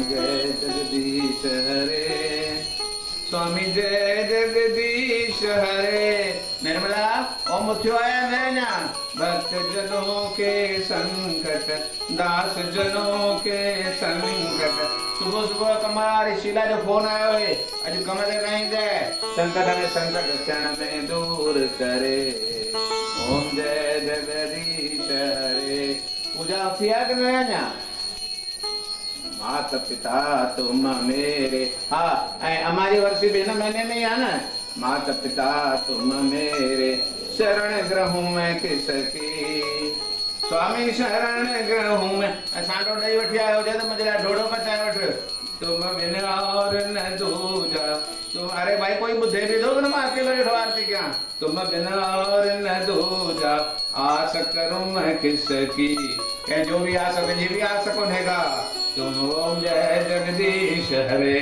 जय जगदीश हरे। स्वामी जय जगदीश हरे। निर्मला ओम उठ्यो आया नैना। भक्त जनों के संकट दास जनों के संकट। सुबह सुबह कमारी शीला जो फोन आयो है अज कम ते नहीं दे संकट में संकट क्षण में दूर करे। ओम जय जगदीश हरे। पूजा किया कि नहीं? माता पिता तुम मेरे। हाँ हमारी वर्षी भी ना महीने में है ना। माता पिता तुम मेरे शरण ग्रहूं मैं किसकी। स्वामी शरण ग्रहूं मैं। सांडो नहीं वठी आयो जे तो मुझे ढोड़ो पचाए वठ। तुम बिन और न दूजा। तुम अरे भाई कोई बुद्धे भी दो ना मैं अकेले बैठो आरती क्या। तुम बिन और न दूजा आस करूं मैं किसकी। क्या जो भी आ सके जी भी आ सको नेगा। तुम ओम जय जगदीश हरे।